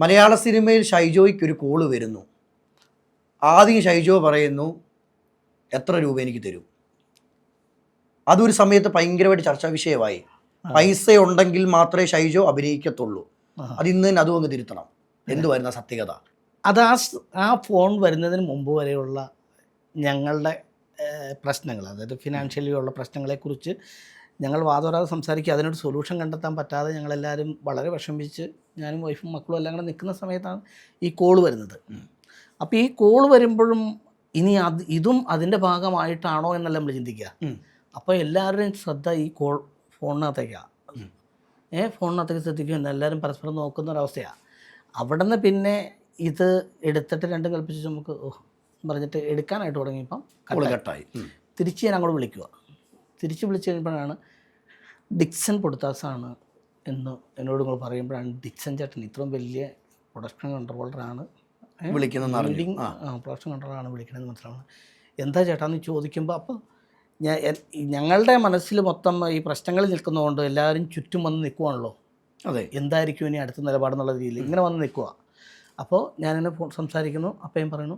മലയാള സിനിമയിൽ ഷൈജോയ്ക്ക് ഒരു കോള് വരുന്നു. ആദ്യം ഷൈജോ പറയുന്നു, എത്ര രൂപ എനിക്ക് തരും. അതൊരു സമയത്ത് ഭയങ്കരമായിട്ട് ചർച്ചാ വിഷയമായി. പൈസ ഉണ്ടെങ്കിൽ മാത്രമേ ഷൈജോ അഭിനയിക്കത്തുള്ളൂ. അത് ഇന്ന് തന്നെ അതും ഒന്ന് തിരുത്തണം. എന്തുവായിരുന്നു ആ സത്യകഥ? അത് ആ ഫോൺ വരുന്നതിന് മുമ്പ് വരെയുള്ള ഞങ്ങളുടെ പ്രശ്നങ്ങൾ, അതായത് ഫിനാൻഷ്യലി ഉള്ള പ്രശ്നങ്ങളെക്കുറിച്ച് ഞങ്ങൾ വാദോരാതെ സംസാരിക്കുക. അതിനൊരു സൊല്യൂഷൻ കണ്ടെത്താൻ പറ്റാതെ ഞങ്ങളെല്ലാവരും വളരെ വിഷമിച്ച് ഞാനും വൈഫും മക്കളും എല്ലാം കൂടെ നിൽക്കുന്ന സമയത്താണ് ഈ കോള് വരുന്നത്. അപ്പോൾ ഈ കോള് വരുമ്പോഴും ഇനി ഇതും അതിൻ്റെ ഭാഗമായിട്ടാണോ എന്നല്ല നമ്മൾ ചിന്തിക്കുക. അപ്പോൾ എല്ലാവരുടെയും ശ്രദ്ധ ഈ ഫോണിനകത്തേക്കാണ്. ഫോണിനകത്തേക്ക് ശ്രദ്ധിക്കും, എല്ലാവരും പരസ്പരം നോക്കുന്ന ഒരവസ്ഥയാണ്. അവിടെ നിന്ന് പിന്നെ ഇത് എടുത്തിട്ട് രണ്ടും കൽപ്പിച്ച് നമുക്ക് പറഞ്ഞിട്ട് എടുക്കാനായിട്ട് തുടങ്ങിയപ്പം കട്ടായി. തിരിച്ച് ഞാൻ അങ്ങോട്ട് വിളിക്കുക. തിരിച്ച് വിളിച്ച് കഴിയുമ്പോഴാണ് ഡിക്സൺ പൊടുത്താസാണ് എന്ന് എന്നോട് നിങ്ങൾ പറയുമ്പോഴാണ് ഡിക്സൺ ചേട്ടൻ ഇത്രയും വലിയ പ്രൊഡക്ഷൻ കൺട്രോളറാണ് പ്രൊഡക്ഷൻ കൺട്രോളറാണ് വിളിക്കണമെന്ന് മനസ്സിലാവുന്നത്. എന്താ ചേട്ടാന്ന് ചോദിക്കുമ്പോൾ അപ്പോൾ ഞങ്ങളുടെ മനസ്സിൽ മൊത്തം ഈ പ്രശ്നങ്ങളിൽ നിൽക്കുന്നതുകൊണ്ട് എല്ലാവരും ചുറ്റും വന്ന് നിൽക്കുവാണല്ലോ. അതെ, എന്തായിരിക്കും ഇനി അടുത്ത നിലപാടെന്നുള്ള രീതിയിൽ ഇങ്ങനെ വന്ന് നിൽക്കുക. അപ്പോൾ ഞാനിങ്ങനെ സംസാരിക്കുന്നു. അപ്പം പറയുന്നു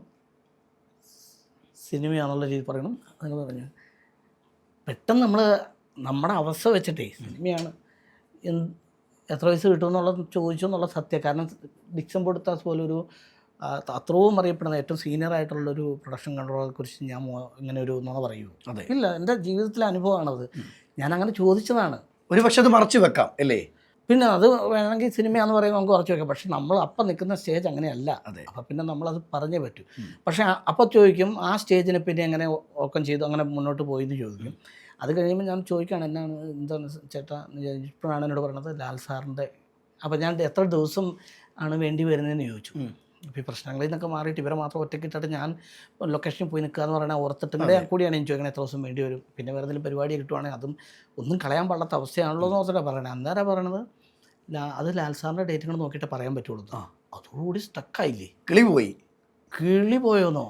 സിനിമയാണെന്നുള്ള രീതി പറയണം. അങ്ങനെ പറഞ്ഞു പെട്ടെന്ന് നമ്മുടെ അവസ്ഥ വെച്ചിട്ടേ സിനിമയാണ് എത്ര വയസ്സ് കിട്ടുമെന്നുള്ളത് ചോദിച്ചു എന്നുള്ള സത്യം. കാരണം ഡിക്സൺ പൊടുത്താസ് പോലൊരു അത്രയും അറിയപ്പെടുന്ന ഏറ്റവും സീനിയർ ആയിട്ടുള്ളൊരു പ്രൊഡക്ഷൻ കൺട്രോളറെ കുറിച്ച് ഞാൻ ഇങ്ങനെ ഒരു നുണ പറയൂ? അതെ, ഇല്ല, എൻ്റെ ജീവിതത്തിലെ അനുഭവമാണത്. ഞാൻ അങ്ങനെ ചോദിച്ചതാണ്. ഒരു പക്ഷെ അത് മറച്ചു വെക്കാം അല്ലേ? പിന്നെ അത് വേണമെങ്കിൽ സിനിമയാണെന്ന് പറയുമ്പോൾ നമുക്ക് കുറച്ച് വെക്കാം. പക്ഷെ നമ്മൾ അപ്പം നിൽക്കുന്ന സ്റ്റേജ് അങ്ങനെയല്ല. അതെ, അപ്പം പിന്നെ നമ്മളത് പറഞ്ഞേ പറ്റൂ. പക്ഷേ അപ്പോൾ ചോദിക്കും ആ സ്റ്റേജിനെ പിന്നെ എങ്ങനെ ഓക്കം ചെയ്തു, അങ്ങനെ മുന്നോട്ട് പോയി എന്ന് ചോദിക്കും. അത് കഴിയുമ്പോൾ ഞാൻ ചോദിക്കുകയാണ് എന്താണ് ചേട്ടാ, ഇപ്പോഴാണ് എന്നോട് പറയണത് ലാൽ സാറിൻ്റെ. അപ്പോൾ ഞാൻ എത്ര ദിവസം ആണ് വേണ്ടി വരുന്നതെന്ന് ചോദിച്ചു. അപ്പോൾ ഈ പ്രശ്നങ്ങളിൽ നിന്നൊക്കെ മാറിയിട്ട് ഇവരെ മാത്രം ഒറ്റക്കിട്ടിട്ട് ഞാൻ ലൊക്കേഷനിൽ പോയി നിൽക്കുക എന്ന് പറഞ്ഞാൽ ഓർത്തിട്ട് കൂടിയാണ് ഞാൻ ചോദിക്കണത് എത്ര ദിവസം വേണ്ടി വരും. പിന്നെ വേറെ എന്തെങ്കിലും പരിപാടി കിട്ടുവാണെങ്കിൽ അതും ഒന്നും കളയാൻ പാടാത്ത അവസ്ഥയാണല്ലോ എന്ന് ഓർത്തിട്ടാണ് പറയണത്. അന്നേരം പറയണത് അത് ലാൽ സാറിൻ്റെ ഡേറ്റുകൾ നോക്കിയിട്ട് പറയാൻ പറ്റുള്ളൂ. അതോടുകൂടി സ്റ്റക്കായില്ലേ, കിളി പോയോന്നോ.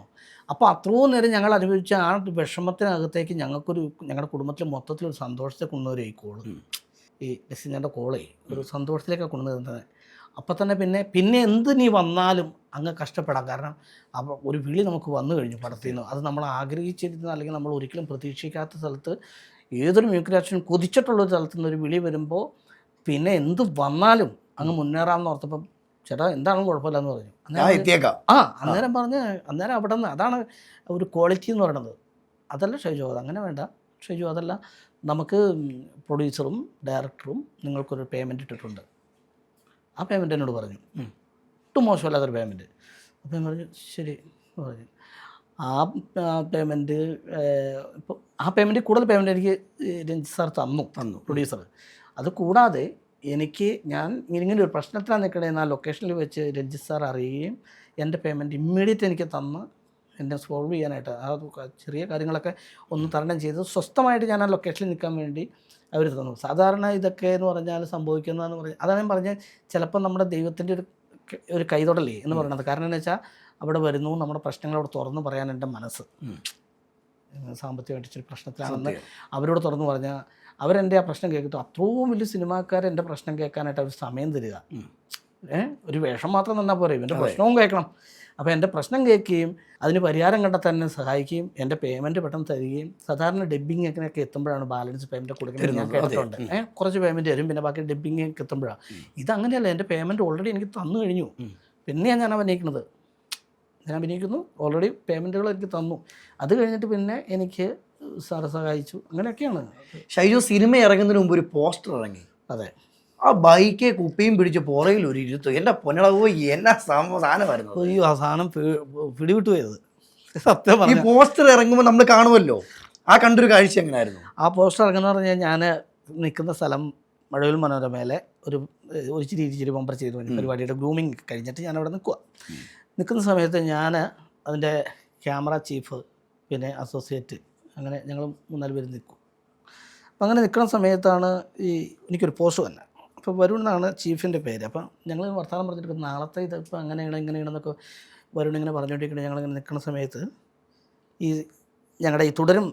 അപ്പോൾ അത്രയും നേരം ഞങ്ങൾ അനുഭവിച്ച ആ വിഷമത്തിനകത്തേക്ക് ഞങ്ങളുടെ കുടുംബത്തിൽ മൊത്തത്തിലൊരു സന്തോഷത്തെ കൊണ്ടുവരും ഈ കോള്. ഈ ഡിസിഞ്ഞൻ്റെ കോളേ ഒരു സന്തോഷത്തിലേക്കാണ് കൊണ്ടുവരുന്നത്. അപ്പം തന്നെ പിന്നെ എന്ത് നീ വന്നാലും അങ്ങ് കഷ്ടപ്പെടാം. കാരണം അപ്പോൾ ഒരു വിളി നമുക്ക് വന്നു കഴിഞ്ഞു പടത്തിൽ നിന്ന്. അത് നമ്മൾ ആഗ്രഹിച്ചിരുന്ന അല്ലെങ്കിൽ നമ്മൾ ഒരിക്കലും പ്രതീക്ഷിക്കാത്ത സ്ഥലത്ത് ഏതൊരു മ്യൂസിക് കൊതിച്ചിട്ടുള്ളൊരു സ്ഥലത്തു നിന്നൊരു വിളി വരുമ്പോൾ പിന്നെ എന്ത് വന്നാലും അങ്ങ് മുന്നേറാമെന്ന് ഓർത്തപ്പം ചേട്ടാ എന്താണ് കുഴപ്പമില്ലെന്ന് പറഞ്ഞു. അന്നേരം അവിടെ നിന്ന് അതാണ് ഒരു ക്വാളിറ്റി എന്ന് പറയുന്നത്. അതല്ല ഷൈജോ, അതങ്ങനെ വേണ്ട ഷൈജോ, അതല്ല നമുക്ക് പ്രൊഡ്യൂസറും ഡയറക്ടറും നിങ്ങൾക്കൊരു പേയ്മെൻറ്റ് ഇട്ടിട്ടുണ്ട്. ആ പേയ്മെൻറ്റ് എന്നോട് പറഞ്ഞു, ഒട്ടും മോശമല്ലാത്തൊരു പേയ്മെൻറ്റ്. അപ്പോൾ ഞാൻ പറഞ്ഞു ശരി പറഞ്ഞു. ആ പേയ്മെൻറ്റ് ഇപ്പോൾ ആ പേയ്മെൻറ്റ് കൂടുതൽ പേയ്മെൻറ്റ് എനിക്ക് രഞ്ജിത്ത് സാർ തന്നു പ്രൊഡ്യൂസർ. അത് കൂടാതെ ഞാൻ ഇങ്ങനെ ഒരു പ്രശ്നത്തിലാണ് നിൽക്കണേന്ന് ആ ലൊക്കേഷനിൽ വെച്ച് രഞ്ജിത്ത് സാർ അറിയുകയും എൻ്റെ പേയ്മെൻറ്റ് ഇമ്മീഡിയറ്റ് എനിക്ക് തന്ന് എന്നെ സോൾവ് ചെയ്യാനായിട്ട് ആ ചെറിയ കാര്യങ്ങളൊക്കെ ഒന്ന് തരണം ചെയ്ത് സ്വസ്ഥമായിട്ട് ഞാൻ ആ ലൊക്കേഷനിൽ നിൽക്കാൻ വേണ്ടി അവർ തന്നു. സാധാരണ ഇതൊക്കെ എന്ന് പറഞ്ഞാൽ സംഭവിക്കുന്നതെന്ന് പറഞ്ഞാൽ അതാണ് ഞാൻ പറഞ്ഞാൽ ചിലപ്പോൾ നമ്മുടെ ദൈവത്തിൻ്റെ ഒരു കൈതൊടലേ എന്ന് പറയുന്നത്. കാരണം എന്ന് വെച്ചാൽ അവിടെ വരുന്നു, നമ്മുടെ പ്രശ്നങ്ങൾ അവിടെ തുറന്നു പറയാൻ എൻ്റെ മനസ്സ് സാമ്പത്തികമായിട്ട് ഇച്ചിരി പ്രശ്നത്തിലാണെന്ന് അവരോട് തുറന്നു പറഞ്ഞാൽ അവരെൻ്റെ ആ പ്രശ്നം കേൾക്കിട്ട് അത്രയും വലിയ സിനിമാക്കാർ എൻ്റെ പ്രശ്നം കേൾക്കാനായിട്ട് അവർ സമയം തരിക. ഒരു വേഷം മാത്രം നിന്നാൽ പോരെ, എൻ്റെ പ്രശ്നവും കേൾക്കണം. അപ്പോൾ എൻ്റെ പ്രശ്നം കേൾക്കുകയും അതിന് പരിഹാരം കണ്ടെത്താൻ എന്നെ സഹായിക്കുകയും എൻ്റെ പേയ്മെൻറ്റ് പെട്ടെന്ന് തരികയും സാധാരണ ഡബ്ബിങ്ങൊക്കെ എത്തുമ്പോഴാണ് ബാലൻസ് പേയ്മെൻറ്റ് കൊടുക്കുന്നത്. ഞാൻ കേട്ടിട്ടുണ്ട് കുറച്ച് പേയ്മെൻറ്റ് തരും, പിന്നെ ബാക്കി ഡബ്ബിങ്ങൊക്കെ എത്തുമ്പോഴാണ്. ഇതങ്ങനെയല്ല, എൻ്റെ പേയ്മെൻറ്റ് ഓൾറെഡി എനിക്ക് തന്നു കഴിഞ്ഞു. പിന്നെയാണ് ഞാൻ അഭിനയിക്കുന്നു, ഓൾറെഡി പേയ്മെൻറ്റുകൾ എനിക്ക് തന്നു. അത് കഴിഞ്ഞിട്ട് പിന്നെ എനിക്ക് സാറ് സഹായിച്ചു. അങ്ങനെയൊക്കെയാണ്. ഷൈജോ സിനിമ ഇറങ്ങുന്നതിന് മുമ്പ് ഒരു പോസ്റ്റർ ഇറങ്ങി. അതെ, ആ ബൈക്കെ കുപ്പിയും പിടിച്ച് പുറകിൽ ഒരു ഇരുത്തു. എൻ്റെ പൊന്നളവോ എന്നാ സാധനമായിരുന്നു. അയ്യോ, ആ സാധനം പിടിവിട്ടു പോയത് സത്യം. ഈ പോസ്റ്റർ ഇറങ്ങുമ്പോൾ നമ്മൾ കാണുമല്ലോ, ആ കണ്ടൊരു കാഴ്ച എങ്ങനെയായിരുന്നു? ആ പോസ്റ്റർ ഇറങ്ങുന്ന പറഞ്ഞാൽ ഞാൻ നിൽക്കുന്ന സ്ഥലം മഴവിൽ മനോരമയിലെ ഒരു ചിരി ബമ്പർ ചെയ്തു പരിപാടിയുടെ ഗ്രൂമിങ് കഴിഞ്ഞിട്ട് ഞാനവിടെ നിൽക്കുന്ന സമയത്ത് ഞാൻ അതിൻ്റെ ക്യാമറ ചീഫ് പിന്നെ അസോസിയേറ്റ് അങ്ങനെ ഞങ്ങൾ 3-4 പേര് നിൽക്കും. അപ്പം അങ്ങനെ നിൽക്കുന്ന സമയത്താണ് എനിക്കൊരു പോസ്റ്റ് തന്നെ. അപ്പോൾ വരുൺ എന്നാണ് ചീഫിൻ്റെ പേര്. അപ്പം ഞങ്ങൾ വർത്തമാനം പറഞ്ഞിട്ട് നാളത്തെ ഇതിപ്പോൾ ഇങ്ങനെയാണെന്നൊക്കെ വരുൺ ഇങ്ങനെ പറഞ്ഞുകൊണ്ടിരിക്കുന്നത്. ഞങ്ങളിങ്ങനെ നിൽക്കുന്ന സമയത്ത് ഞങ്ങളുടെ തുടരും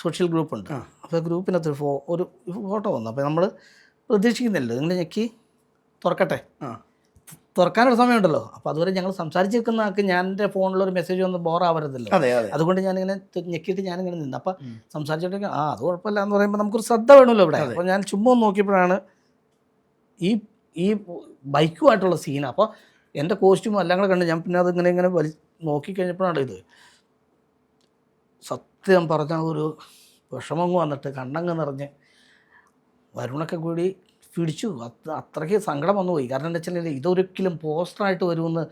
സോഷ്യൽ ഗ്രൂപ്പുണ്ട്. അപ്പോൾ ഗ്രൂപ്പിനകത്ത് ഒരു ഫോട്ടോ വന്നു. അപ്പോൾ നമ്മൾ പ്രതീക്ഷിക്കുന്നില്ല, നിങ്ങൾ ഞെക്കി തുറക്കട്ടെ, തുറക്കാനൊരു സമയമുണ്ടല്ലോ. അപ്പോൾ അതുവരെ ഞങ്ങൾ സംസാരിച്ചിരിക്കുന്ന ആൾക്ക് ഞാൻ എൻ്റെ ഫോണിലൊരു മെസ്സേജ് വന്ന് ബോറാവരുതല്ലോ. അതെ അതെ. അതുകൊണ്ട് ഞാനിങ്ങനെ ഞെക്കിയിട്ട് ഞാനിങ്ങനെ നിന്ന്. അപ്പോൾ സംസാരിച്ചിട്ടൊക്കെ അത് കുഴപ്പമില്ല എന്ന് പറയുമ്പോൾ നമുക്കൊരു ശ്രദ്ധ വേണമല്ലോ ഇവിടെ. അപ്പോൾ ഞാൻ ചുമ്മാ ഒന്ന് നോക്കിയപ്പോഴാണ് ഈ ഈ ബൈക്കുമായിട്ടുള്ള സീൻ. അപ്പോൾ എൻ്റെ കോസ്റ്റ്യൂമും എല്ലാം കൂടെ കണ്ട് ഞാൻ പിന്നെ അതിങ്ങനെ ഇങ്ങനെ നോക്കിക്കഴിഞ്ഞപ്പോഴാണ് ഇത് സത്യം പറഞ്ഞ ഒരു വിഷമങ്ങ് വന്നിട്ട് കണ്ണങ്ങ് നിറഞ്ഞ് വരുണൊക്കെ കൂടി പിടിച്ചു. അത്രയ്ക്ക് സങ്കടം വന്നു പോയി. കാരണം എന്താ വെച്ചാൽ ഇതൊരിക്കലും പോസ്റ്ററായിട്ട് വരുമെന്ന്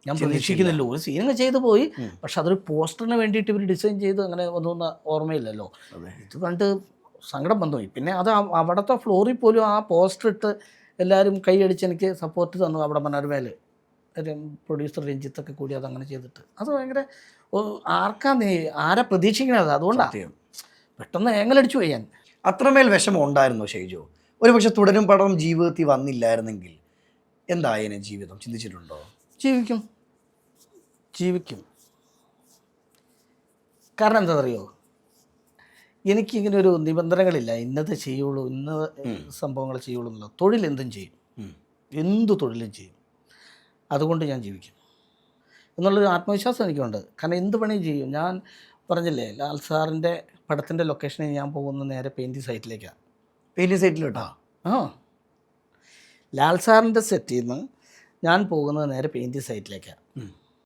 ഞാൻ പ്രതീക്ഷിക്കുന്നില്ല. ഒരു സീനങ്ങ് ചെയ്തു പോയി, പക്ഷെ അതൊരു പോസ്റ്ററിന് വേണ്ടിയിട്ട് ഇവർ ഡിസൈൻ ചെയ്ത് അങ്ങനെ ഒന്നും ഓർമ്മയില്ലല്ലോ. ഇത് കണ്ട് സങ്കടം വന്നു പോയി. പിന്നെ അത് അവിടുത്തെ ഫ്ലോറിൽ പോലും ആ പോസ്റ്റർ ഇട്ട് എല്ലാവരും കൈയടിച്ച് എനിക്ക് സപ്പോർട്ട് തന്നു. അവിടെ മനോരമയിൽ പ്രൊഡ്യൂസർ രഞ്ജിത്തൊക്കെ കൂടി അതങ്ങനെ ചെയ്തിട്ട് അത് ഭയങ്കര ആരെ പ്രതീക്ഷിക്കണത്. അതുകൊണ്ടാണ് പെട്ടെന്ന് ഏങ്ങലടിച്ചു പോയി ഞാൻ. അത്രമേൽ വിഷമം ഉണ്ടായിരുന്നോ ഷൈജോ? ഒരു പക്ഷെ തുടരും പടം ജീവിതത്തിൽ വന്നില്ലായിരുന്നെങ്കിൽ എന്തായേനെ ജീവിതം? ചിന്തിച്ചിട്ടുണ്ടോ? ജീവിക്കും. കാരണം എന്താ അറിയോ, എനിക്കിങ്ങനെ ഒരു നിബന്ധനകളില്ല, ഇന്നത് ചെയ്യുള്ളൂ, ഇന്ന സംഭവങ്ങൾ ചെയ്യുള്ളൂ എന്നുള്ള. തൊഴിൽ എന്തും ചെയ്യും, എന്തു തൊഴിലും ചെയ്യും. അതുകൊണ്ട് ഞാൻ ജീവിക്കും എന്നുള്ളൊരു ആത്മവിശ്വാസം എനിക്കുണ്ട്. കാരണം എന്ത് പണിയും ചെയ്യും. ഞാൻ പറഞ്ഞില്ലേ, ലാൽ സാറിൻ്റെ പടത്തിൻ്റെ ലൊക്കേഷനിൽ ഞാൻ പോകുന്ന നേരെ പെയിൻറ്റിങ് സൈറ്റിലേക്കാണ്. പെയിൻറ്റിങ് സൈറ്റിലോട്ടാ? ആ, ലാൽ സാറിൻ്റെ സെറ്റിൽ നിന്ന് ഞാൻ പോകുന്നത് നേരെ പെയിൻറ്റിങ് സൈറ്റിലേക്കാണ്.